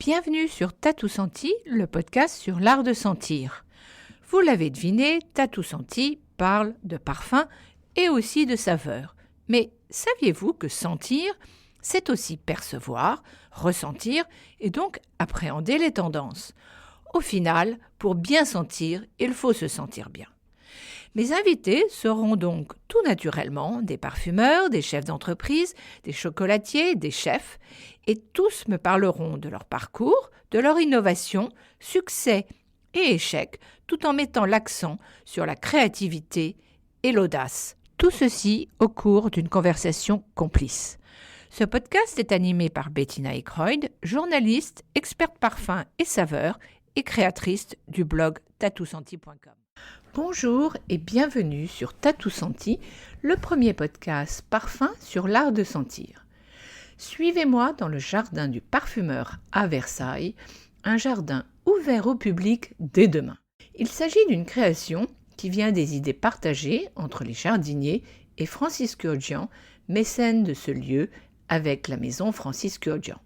Bienvenue sur T'as tout senti, le podcast sur l'art de sentir. Vous l'avez deviné, T'as tout senti parle de parfum et aussi de saveur. Mais saviez-vous que sentir, c'est aussi percevoir, ressentir et donc appréhender les tendances? Au final, pour bien sentir, il faut se sentir bien. Mes invités seront donc tout naturellement des parfumeurs, des chefs d'entreprise, des chocolatiers, des chefs, et tous me parleront de leur parcours, de leur innovation, succès et échecs, tout en mettant l'accent sur la créativité et l'audace. Tout ceci au cours d'une conversation complice. Ce podcast est animé par Bettina Eckroyd, journaliste, experte parfum et saveur et créatrice du blog tatousenti.com. Bonjour et bienvenue sur T'as tout senti, le premier podcast parfum sur l'art de sentir. Suivez-moi dans le jardin du parfumeur à Versailles, un jardin ouvert au public dès demain. Il s'agit d'une création qui vient des idées partagées entre les jardiniers et Francis Kurkdjian, mécène de ce lieu avec la maison Francis Kurkdjian.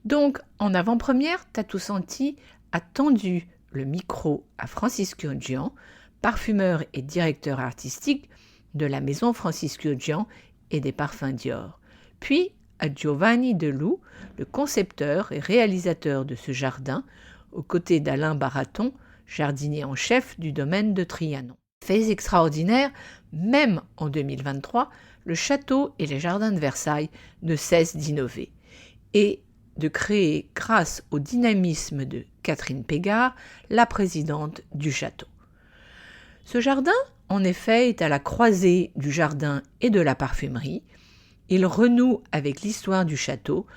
Donc, en avant-première, T'as tout senti a tendu le micro à Francis Kurkdjian, parfumeur et directeur artistique de la maison Francis Kurkdjian et des parfums Dior, puis à Giovanni Deloup, le concepteur et réalisateur de ce jardin, aux côtés d'Alain Baraton, jardinier en chef du domaine de Trianon. Fait extraordinaire, même en 2023, le château et les jardins de Versailles ne cessent d'innover et de créer, grâce au dynamisme de Catherine Pégard, la présidente du château. Ce jardin, en effet, est à la croisée du jardin et de la parfumerie. Il renoue avec l'histoire du château,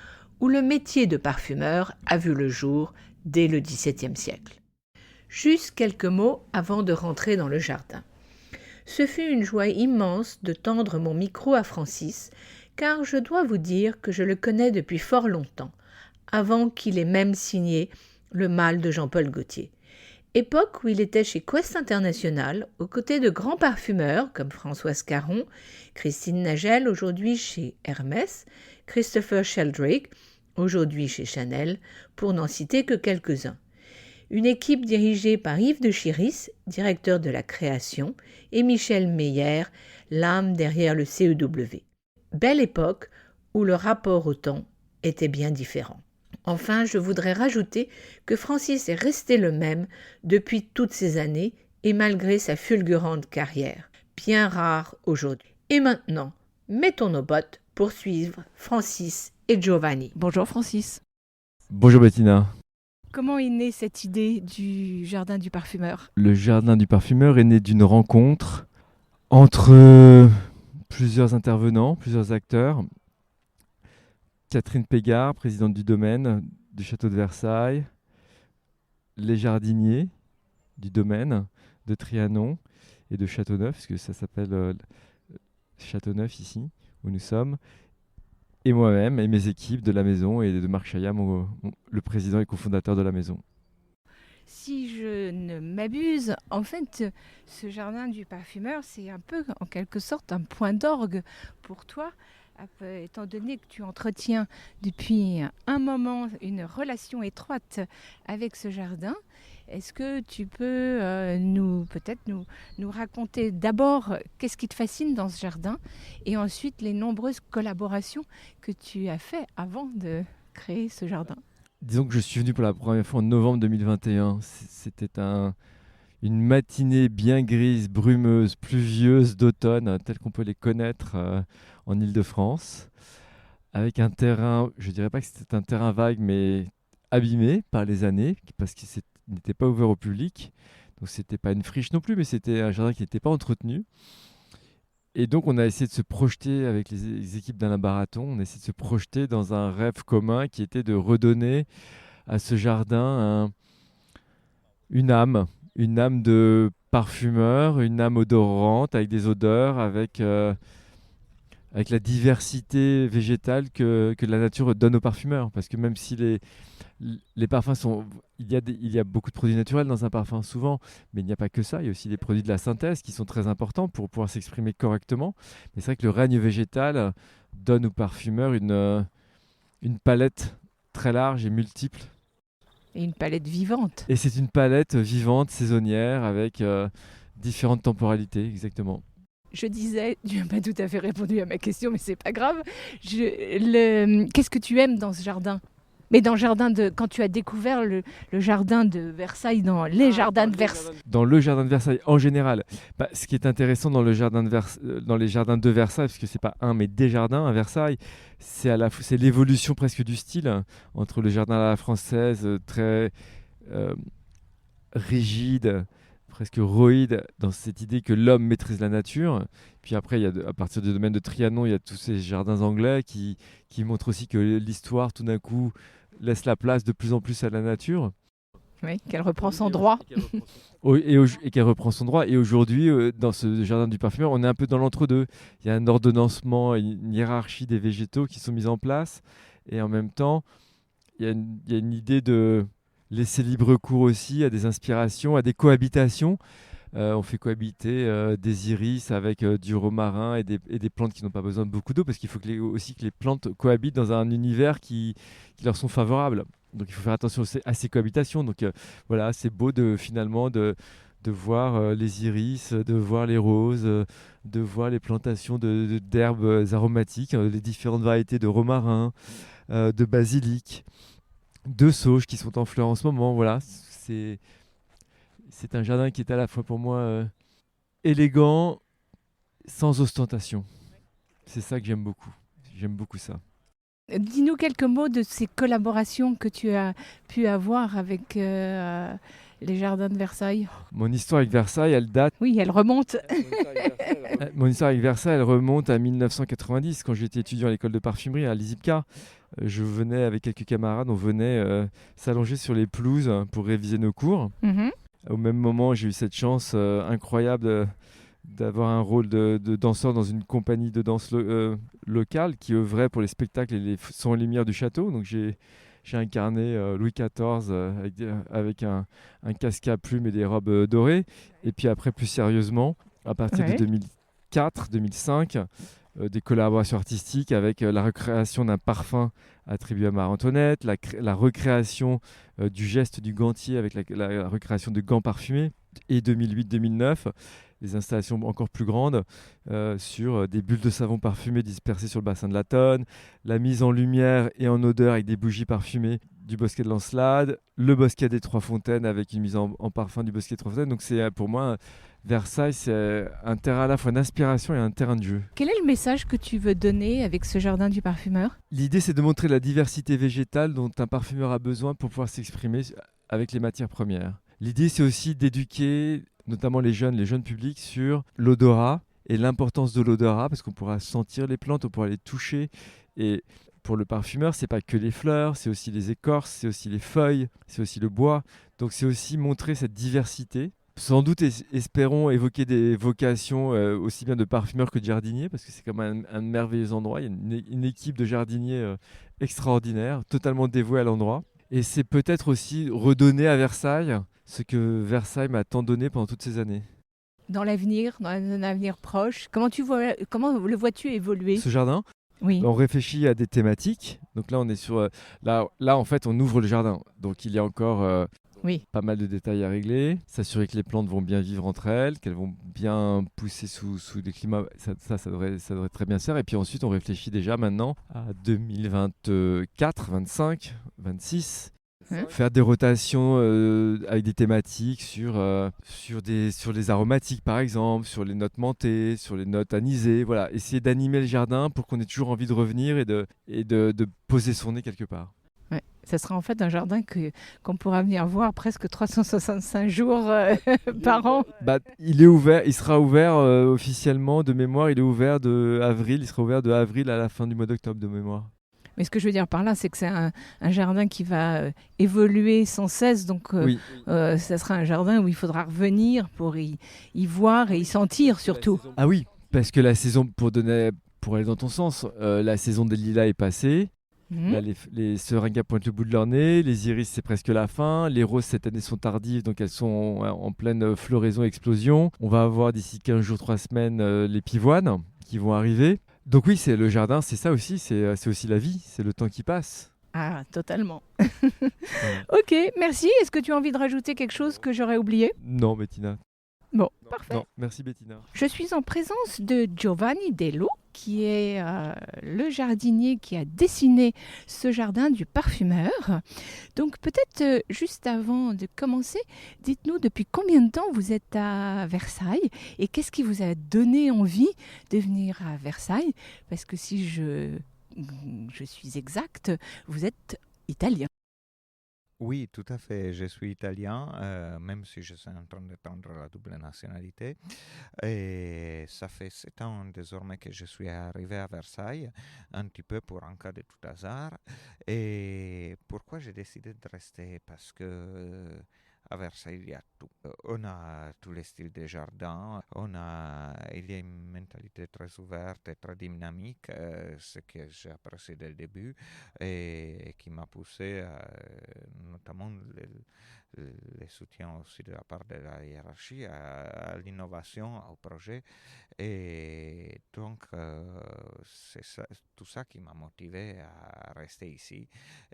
où le métier de parfumeur a vu le jour dès le XVIIe siècle. Juste quelques mots avant de rentrer dans le jardin. Ce fut une joie immense de tendre mon micro à Francis, car je dois vous dire que je le connais depuis fort longtemps, avant qu'il ait même signé le Mal de Jean-Paul Gaultier. Époque où il était chez Quest International, aux côtés de grands parfumeurs comme Françoise Caron, Christine Nagel, aujourd'hui chez Hermès, Christopher Sheldrake, aujourd'hui chez Chanel, pour n'en citer que quelques-uns. Une équipe dirigée par Yves de Chiris, directeur de la création, et Michel Meyer, l'âme derrière le CEW. Belle époque où le rapport au temps était bien différent. Enfin, je voudrais rajouter que Francis est resté le même depuis toutes ces années et malgré sa fulgurante carrière, bien rare aujourd'hui. Et maintenant, mettons nos bottes pour suivre Francis et Giovanni. Bonjour Francis. Bonjour Bettina. Comment est née cette idée du jardin du parfumeur ? Le jardin du parfumeur est né d'une rencontre entre plusieurs intervenants, plusieurs acteurs. Catherine Pégard, présidente du domaine du château de Versailles, les jardiniers du domaine de Trianon et de Châteauneuf, parce que ça s'appelle Châteauneuf ici, où nous sommes, et moi-même et mes équipes de la maison et de Marc Chayam, le président et cofondateur de la maison. Si je ne m'abuse, en fait, ce jardin du parfumeur, c'est un peu, en quelque sorte, un point d'orgue pour toi, étant donné que tu entretiens depuis un moment une relation étroite avec ce jardin. Est-ce que tu peux nous raconter d'abord qu'est-ce qui te fascine dans ce jardin et ensuite les nombreuses collaborations que tu as fait avant de créer ce jardin ? Disons que je suis venu pour la première fois en novembre 2021. C'était une matinée bien grise, brumeuse, pluvieuse d'automne, telle qu'on peut les connaître en Île-de-France, avec un terrain, je ne dirais pas que c'était un terrain vague, mais abîmé par les années, parce qu'il n'était pas ouvert au public. Donc ce n'était pas une friche non plus, mais c'était un jardin qui n'était pas entretenu. Et donc on a essayé de se projeter avec les équipes d'Alain Baraton, on a essayé de se projeter dans un rêve commun qui était de redonner à ce jardin une âme de parfumeur, une âme odorante, avec des odeurs, avec la diversité végétale que la nature donne aux parfumeurs. Parce que même si les parfums sont... Il y a beaucoup de produits naturels dans un parfum souvent, mais il n'y a pas que ça. Il y a aussi des produits de la synthèse qui sont très importants pour pouvoir s'exprimer correctement. Mais c'est vrai que le règne végétal donne aux parfumeurs une palette très large et multiple. Et une palette vivante. Et c'est une palette vivante, saisonnière, avec différentes temporalités, exactement. Je disais, tu n'as pas tout à fait répondu à ma question, mais c'est pas grave. Qu'est-ce que tu aimes dans ce jardin ? Mais dans le jardin quand tu as découvert le jardin de Versailles, dans les jardins de Versailles. Dans le jardin de Versailles en général, ce qui est intéressant dans les jardins de Versailles, parce que c'est pas un mais des jardins à Versailles, c'est l'évolution presque du style entre le jardin à la française très rigide, presque roïde, dans cette idée que l'homme maîtrise la nature. Puis après, à partir du domaine de Trianon, il y a tous ces jardins anglais qui montrent aussi que l'histoire, tout d'un coup, laisse la place de plus en plus à la nature. Oui, qu'elle reprend son droit. Et qu'elle reprend son droit. Et aujourd'hui, dans ce jardin du parfumeur, on est un peu dans l'entre-deux. Il y a un ordonnancement, une hiérarchie des végétaux qui sont mis en place. Et en même temps, il y a une idée de laisser libre cours aussi à des inspirations, à des cohabitations. On fait cohabiter des iris avec du romarin et des plantes qui n'ont pas besoin de beaucoup d'eau, parce qu'il faut aussi que les plantes cohabitent dans un univers qui leur sont favorables. Donc il faut faire attention à ces cohabitations. Donc voilà, c'est beau finalement de voir les iris, de voir les roses, de voir les plantations d'herbes aromatiques, les différentes variétés de romarin, de basilic, de sauge qui sont en fleurs en ce moment. Voilà, c'est un jardin qui est à la fois pour moi élégant, sans ostentation. C'est ça que j'aime beaucoup. J'aime beaucoup ça. Dis-nous quelques mots de ces collaborations que tu as pu avoir avec les jardins de Versailles. Mon histoire avec Versailles, elle date... Oui, elle remonte. Mon histoire avec Versailles, elle remonte à 1990, quand j'étais étudiant à l'école de parfumerie à l'ISIPCA. Je venais avec quelques camarades, on venait s'allonger sur les pelouses pour réviser nos cours. Mm-hmm. Au même moment, j'ai eu cette chance incroyable d'avoir un rôle de danseur dans une compagnie de danse locale qui œuvrait pour les spectacles et les sons et lumières du château. Donc j'ai incarné Louis XIV avec un casque à plumes et des robes dorées. Et puis après, plus sérieusement, à partir de 2004-2005, des collaborations artistiques avec la recréation d'un parfum attribué à Marie-Antoinette, la recréation du geste du gantier avec la recréation de gants parfumés, et 2008-2009, les installations encore plus grandes sur des bulles de savon parfumées dispersées sur le bassin de la Tonne, la mise en lumière et en odeur avec des bougies parfumées du bosquet de Lancelade, le bosquet des Trois Fontaines avec une mise en parfum du bosquet des Trois Fontaines. Donc c'est pour moi... Versailles, c'est un terrain à la fois d'inspiration et un terrain de jeu. Quel est le message que tu veux donner avec ce jardin du parfumeur ? L'idée, c'est de montrer la diversité végétale dont un parfumeur a besoin pour pouvoir s'exprimer avec les matières premières. L'idée, c'est aussi d'éduquer notamment les jeunes publics sur l'odorat et l'importance de l'odorat, parce qu'on pourra sentir les plantes, on pourra les toucher. Et pour le parfumeur, c'est pas que les fleurs, c'est aussi les écorces, c'est aussi les feuilles, c'est aussi le bois. Donc c'est aussi montrer cette diversité. Sans doute, espérons évoquer des vocations aussi bien de parfumeurs que de jardiniers, parce que c'est quand même un merveilleux endroit. Il y a une équipe de jardiniers extraordinaire, totalement dévouée à l'endroit. Et c'est peut-être aussi redonner à Versailles ce que Versailles m'a tant donné pendant toutes ces années. Dans l'avenir, dans un avenir proche, comment le vois-tu évoluer ? Ce jardin ? Oui. On réfléchit à des thématiques. Donc là, on est sur... là, en fait, on ouvre le jardin. Donc il y a encore... pas mal de détails à régler, s'assurer que les plantes vont bien vivre entre elles, qu'elles vont bien pousser sous des climats, ça devrait très bien se faire. Et puis ensuite, on réfléchit déjà maintenant à 2024, 25, 26, faire des rotations avec des thématiques sur les aromatiques par exemple, sur les notes mentées, sur les notes anisées. Voilà, essayer d'animer le jardin pour qu'on ait toujours envie de revenir et de poser son nez quelque part. Ouais, ça sera en fait un jardin qu'on pourra venir voir presque 365 jours par an. Il est ouvert, il sera ouvert officiellement de mémoire, il est ouvert il sera ouvert de avril à la fin du mois d'octobre de mémoire. Mais ce que je veux dire par là, c'est que c'est un jardin qui va évoluer sans cesse, donc ça sera un jardin où il faudra revenir pour y voir et y sentir surtout. Ah oui, parce que la saison, pour aller dans ton sens, la saison des lilas est passée. Là, les seringues pointent le bout de leur nez, les iris c'est presque la fin, les roses cette année sont tardives donc elles sont en pleine floraison, explosion. On va avoir d'ici 15 jours, 3 semaines les pivoines qui vont arriver. Donc oui, c'est le jardin, c'est ça aussi, c'est aussi la vie, c'est le temps qui passe. Ah, totalement. Voilà. Ok, merci. Est-ce que tu as envie de rajouter quelque chose que j'aurais oublié? Non, Bettina. Bon, parfait. Non, merci Bettina. Je suis en présence de Giovanni Dello, qui est le jardinier qui a dessiné ce jardin du parfumeur. Donc peut-être juste avant de commencer, dites-nous depuis combien de temps vous êtes à Versailles et qu'est-ce qui vous a donné envie de venir à Versailles? Parce que si je suis exacte, vous êtes italien. Oui, tout à fait. Je suis italien, même si je suis en train de prendre la double nationalité. Et ça fait 7 ans désormais que je suis arrivé à Versailles, un petit peu pour un cas de tout hasard. Et pourquoi j'ai décidé de rester? Parce que à Versailles, il y a tout. On a tous les styles de jardin, il y a une mentalité très ouverte et très dynamique, ce que j'ai apprécié dès le début et qui m'a poussé, notamment les soutiens aussi de la part de la hiérarchie, à l'innovation, au projet. Et donc, tout ça qui m'a motivé à rester ici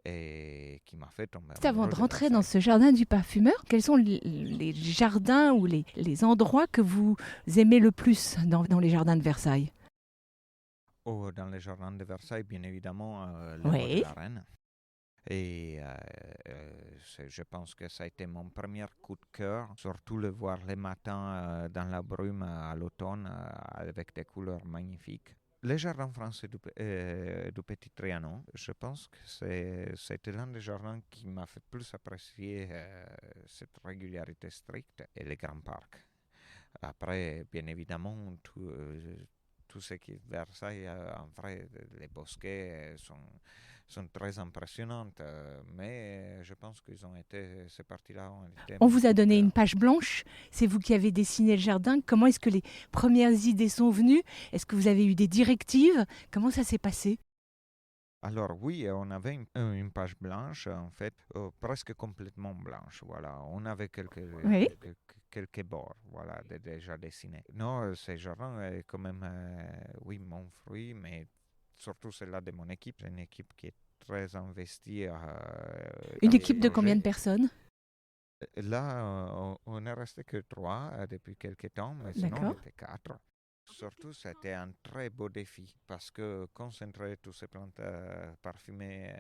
et qui m'a fait tomber Juste avant amoureux de de rentrer dans Versailles. ce jardin du parfumeur, quels sont les jardins ou les endroits que vous aimez le plus dans les jardins de Versailles? Dans les jardins de Versailles, bien évidemment, le haut de Oui. la Reine. Et je pense que ça a été mon premier coup de cœur, surtout le voir les matins dans la brume à l'automne avec des couleurs magnifiques. Les jardins français du Petit Trianon, je pense que c'était l'un des jardins qui m'a fait plus apprécier cette régularité stricte et les grands parcs. Après, bien évidemment, tout ce qui est Versailles, en vrai, les bosquets sont très impressionnantes, mais je pense ces parties-là ont été On mon vous a coup de donné une cœur. page blanche, c'est vous qui avez dessiné le jardin. Comment est-ce que les premières idées sont venues? Est-ce que vous avez eu des directives? Comment ça s'est passé? Alors oui, on avait une page blanche, en fait, presque complètement blanche. Voilà, on avait Oui. quelques bords, voilà, déjà dessinés. Non, ce jardin est quand même, oui, mon fruit, mais surtout celle-là de mon équipe. C'est une équipe qui est très investie Une dans ce équipe de combien projet. de personnes? Là, on n'est resté que trois depuis quelques temps, mais sinon on D'accord. était quatre. Surtout, c'était un très beau défi parce que concentrer toutes ces plantes parfumées,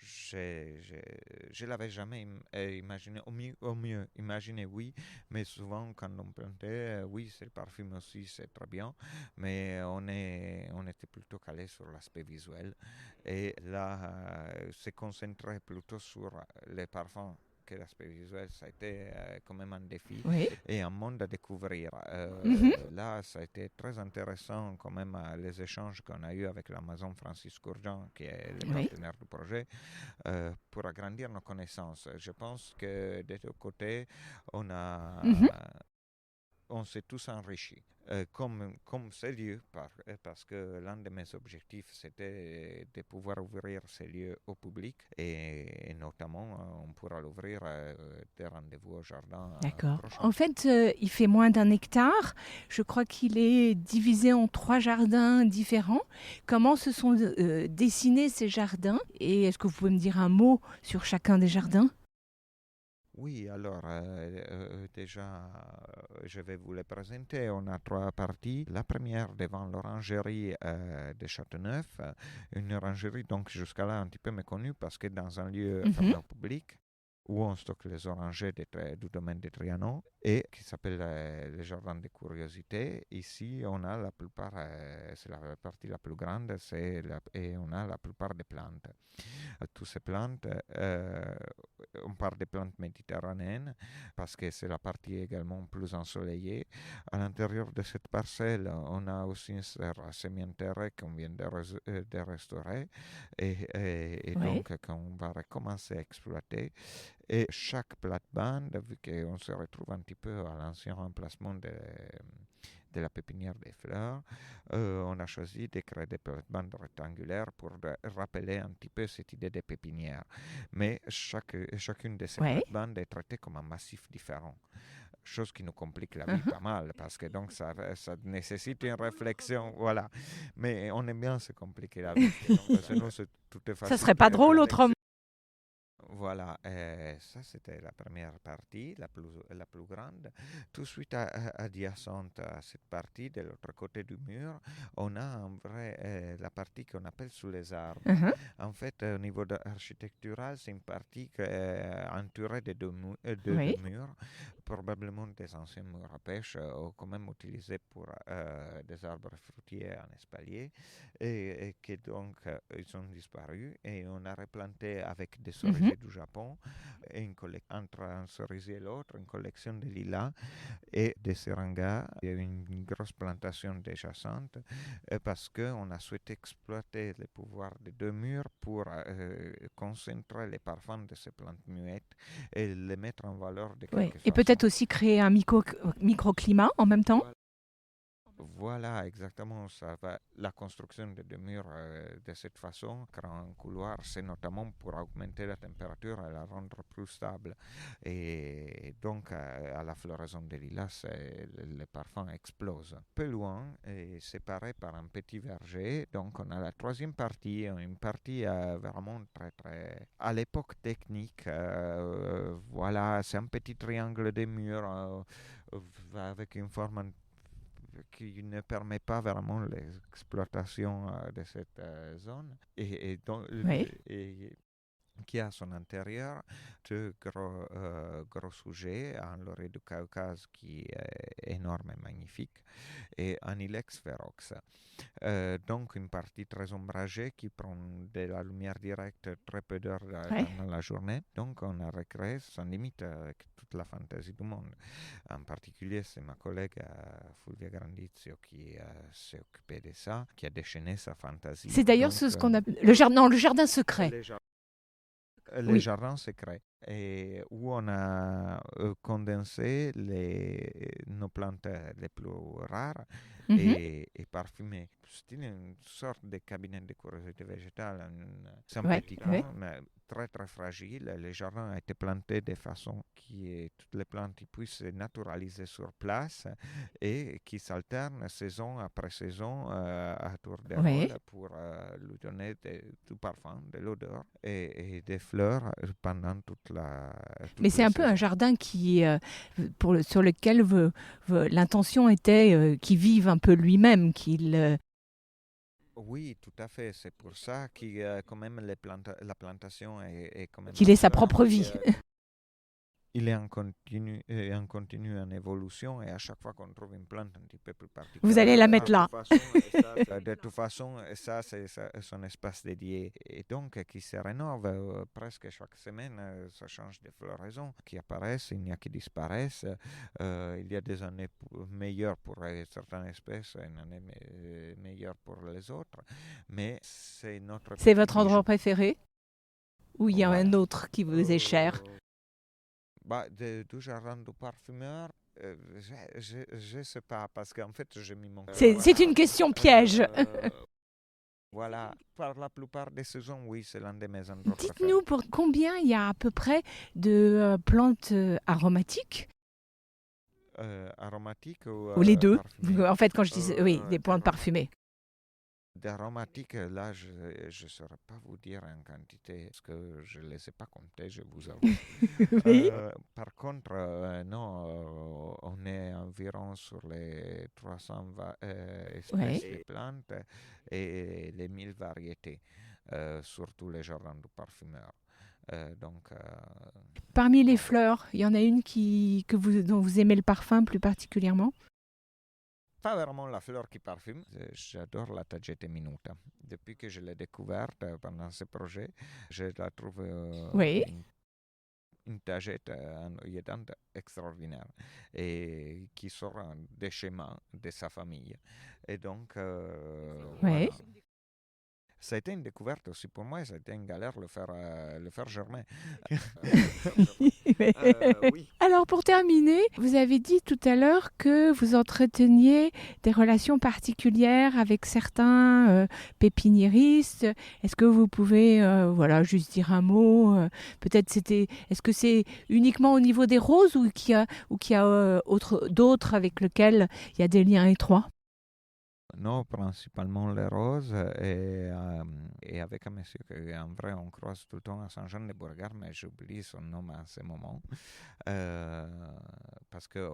je l'avais jamais imaginé. Au mieux, imaginé, oui, mais souvent quand on plantait, oui, c'est le parfum aussi, c'est très bien, mais on était plutôt calé sur l'aspect visuel. Et là, se concentrer plutôt sur les parfums que l'aspect visuel, ça a été quand même un défi Oui. et un monde à découvrir. Mhm. Là, ça a été très intéressant quand même les échanges qu'on a eus avec l'Amazon Francis Courjean, qui est le Oui. partenaire du projet, pour agrandir nos connaissances. Je pense que des deux côtés, on a... Mhm. on s'est tous enrichis, comme ces lieux, parce que l'un de mes objectifs, c'était de pouvoir ouvrir ces lieux au public et notamment, on pourra l'ouvrir des rendez-vous au jardin D'accord. prochain. En fait, il fait moins d'un hectare. Je crois qu'il est divisé en 3 jardins différents. Comment se sont dessinés ces jardins? Et est-ce que vous pouvez me dire un mot sur chacun des jardins? Oui, alors déjà, je vais vous les présenter. On a trois parties. La première devant l'orangerie de Châteauneuf, une orangerie donc jusqu'à là un petit peu méconnue parce que dans un lieu fermé Mhm. au public où on stocke les orangers du domaine de Trianon et qui s'appelle le jardin des curiosités. Ici, on a la plupart, c'est la partie la plus grande, et on a la plupart des plantes. Toutes ces plantes, on parle des plantes méditerranéennes parce que c'est la partie également plus ensoleillée. À l'intérieur de cette parcelle, on a aussi une serre semi-enterrée qu'on vient de restaurer et Oui. donc qu'on va recommencer à exploiter. Et chaque plate-bande, vu qu'on se retrouve un petit peu à l'ancien emplacement de la pépinière des fleurs, on a choisi de créer des plates-bandes rectangulaires pour rappeler un petit peu cette idée de pépinière. Mais chacune de ces Ouais. plates-bandes est traitée comme un massif différent. chose qui nous complique la vie pas mal, parce que donc ça nécessite une réflexion, voilà. Mais on aime bien se compliquer la vie, parce que nous, tout est facile. Ça serait pas drôle autrement. Voilà, ça c'était la première partie, la plus grande. Tout de suite adjacente à cette partie, de l'autre côté du mur, on a en vrai la partie qu'on appelle sous les arbres. En fait, au niveau architectural, c'est une partie entourée de deux murs, probablement des anciens murs à pêche, ou quand même utilisés pour des arbres fruitiers en espalier, et qui donc ils ont disparu, et on a replanté avec des cerisiers du Japon, et entre un cerisier et l'autre, une collection de lilas et des syringas. Il y a une grosse plantation adjacente parce qu'on a souhaité exploiter les pouvoirs des deux murs pour concentrer les parfums de ces plantes muettes et les mettre en valeur de quelque façon. Et peut-être aussi créer un microclimat en même temps. Voilà, exactement. La construction de deux murs de cette façon, créer un couloir, c'est notamment pour augmenter la température et la rendre plus stable. Et donc, à la floraison des lilas, les parfums explosent. Un peu loin, séparé par un petit verger, donc on a la troisième partie, une partie vraiment très, très, à l'époque technique. Voilà, c'est un petit triangle de murs avec une forme qui ne permet pas vraiment l'exploitation de cette zone et qui a à son intérieur deux gros sujets, un laurier du Caucase qui est énorme et magnifique et un ilex ferox. Donc une partie très ombragée qui prend de la lumière directe très peu d'heures dans la journée. Donc on a recréé sans limite avec toute la fantaisie du monde. En particulier, c'est ma collègue Fulvia Grandizio qui s'est occupée de ça, qui a déchaîné sa fantaisie. C'est d'ailleurs ce qu'on appelle le jardin secret. Les jardins secrets, et où on a condensé nos plantes les plus rares et parfumées. C'est une sorte de cabinet de curiosité végétale, sympathique, mais très très fragile. Les jardins ont été plantés de façon que toutes les plantes puissent se naturaliser sur place et qui s'alternent saison après saison à tour de rôle pour lui donner du parfum, de l'odeur et des fleurs pendant toute la Mais c'est un peu un jardin qui, sur lequel l'intention était qu'il vive un peu lui-même, qu'il... Oui, tout à fait. C'est pour ça que quand même la plantation est quand même... Qu'il ait sa propre vie. Il est en continu en évolution, et à chaque fois qu'on trouve une plante un petit peu plus particulière, vous allez la mettre là. De toute façon, ça c'est son espace dédié, et donc qui se rénove presque chaque semaine. Ça change de floraison qui apparaissent, il y a qui disparaissent. Il y a des années meilleures pour certaines espèces, une année meilleure pour les autres, mais c'est votre endroit préféré, ou il y a un autre qui vous est cher? Du jardin du parfumeur, je ne sais pas, parce qu'en fait, j'ai mis mon... C'est une question piège. Voilà, par la plupart des saisons, oui, c'est l'un de mes endroits préférés. Dites-nous pour combien il y a à peu près de plantes aromatiques? Aromatiques ou les deux? parfumées? En fait, quand je dis oui, des plantes parfumées. D'aromatiques, là, je ne saurais pas vous dire en quantité, parce que je ne les ai pas comptées, je vous avoue. Oui. Par contre, non, on est environ sur les 320 espèces de plantes et les 1000 variétés, sur tous les jardins du parfumeur. Parmi les fleurs, il y en a une dont vous aimez le parfum plus particulièrement? Pas vraiment la fleur qui parfume. J'adore la tagete minuta. Depuis que je l'ai découverte pendant ce projet, je la trouve une tagette ennuyante extraordinaire et qui sort des schémas de sa famille. Et donc, voilà. Ça a été une découverte aussi pour moi, ça a été une galère le faire germer. Mais- Oui. Alors pour terminer, vous avez dit tout à l'heure que vous entreteniez des relations particulières avec certains pépiniéristes. Est-ce que vous pouvez juste dire un mot peut-être est-ce que c'est uniquement au niveau des roses ou qu'il y a d'autres avec lesquels il y a des liens étroits? Non, principalement les roses et avec un monsieur qu'en vrai on croise tout le temps à Saint-Jean-de-Beauregard, mais j'oublie son nom à ce moment. Parce que,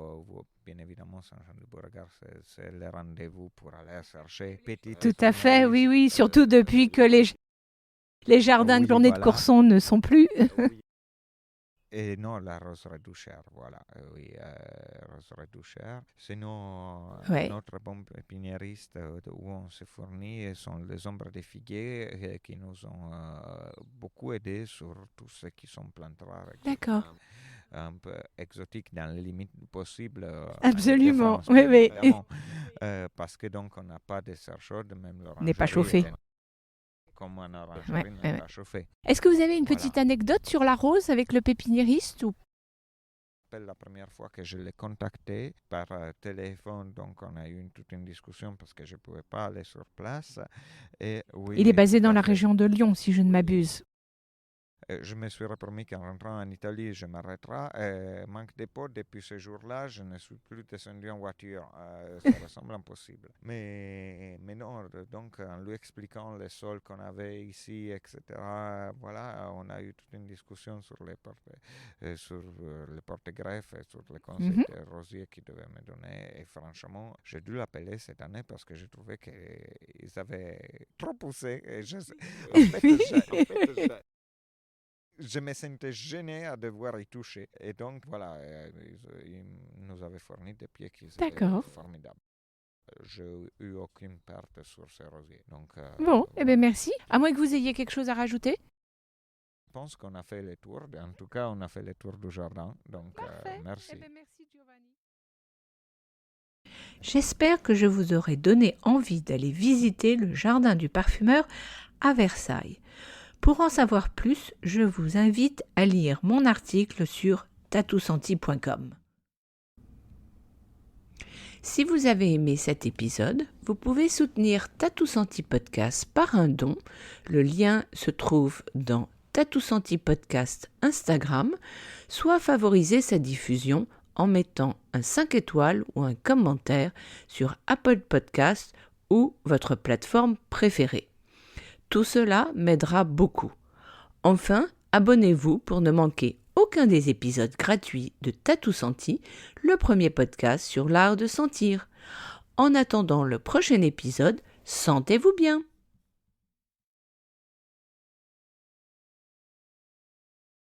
bien évidemment, Saint-Jean-de-Beauregard, c'est le rendez-vous pour aller chercher petites Tout à fait, oui, fleuristes, surtout depuis que les jardins de oui, journée de voilà. Courson ne sont plus. Oui. Et non, la roseraie douchère, voilà. Oui, roseraie douchère. Sinon, Ouais. notre bon pépiniériste où on se fournit sont les ombres des figuiers qui nous ont beaucoup aidés sur tout ce qui sont plantes rares. etc. D'accord. Un peu exotiques dans les limites du possible. Absolument, de France, oui, bien oui. évidemment. Parce que donc on n'a pas de serre chaude, même l'orangerie N'est pas chauffé. Comme un orangerie Ouais, n'est ouais. pas chauffé. Est-ce que vous avez une Voilà. petite anecdote sur la rose avec le pépiniériste ou... La première fois que je l'ai contacté par téléphone, donc on a eu toute une discussion parce que je ne pouvais pas aller sur place. Et oui, Il est basé tout dans à la fait. région de Lyon, si je ne m'abuse. Je me suis repromis qu'en rentrant en Italie, je m'arrêterai. Manque de peau, depuis ce jour-là, je ne suis plus descendu en voiture. Ça ressemble impossible. Mais non, donc en lui expliquant les sols qu'on avait ici, etc., voilà, on a eu toute une discussion sur les porte-greffes et sur les conseils des rosiers qu'il devait me donner. Et franchement, j'ai dû l'appeler cette année parce que je trouvais qu'ils avaient trop poussé. Et je me sentais gêné à devoir y toucher. Et donc, voilà, ils nous avaient fourni des pieds qui étaient D'accord. formidables. Je n'ai eu aucune perte sur ces rosiers. Donc, Bon, eh bien voilà. merci. À moins que vous ayez quelque chose à rajouter. Je pense qu'on a fait le tour. En tout cas, on a fait le tour du jardin. Donc, merci. Eh bien, merci Giovanni. J'espère que je vous aurai donné envie d'aller visiter le jardin du parfumeur à Versailles. Pour en savoir plus, je vous invite à lire mon article sur tatousenti.com. Si vous avez aimé cet épisode, vous pouvez soutenir Tatou Senti Podcast par un don. Le lien se trouve dans Tatou Senti Podcast Instagram, soit favoriser sa diffusion en mettant un 5 étoiles ou un commentaire sur Apple Podcast ou votre plateforme préférée. Tout cela m'aidera beaucoup. Enfin, abonnez-vous pour ne manquer aucun des épisodes gratuits de Tatou Senti, le premier podcast sur l'art de sentir. En attendant le prochain épisode, sentez-vous bien!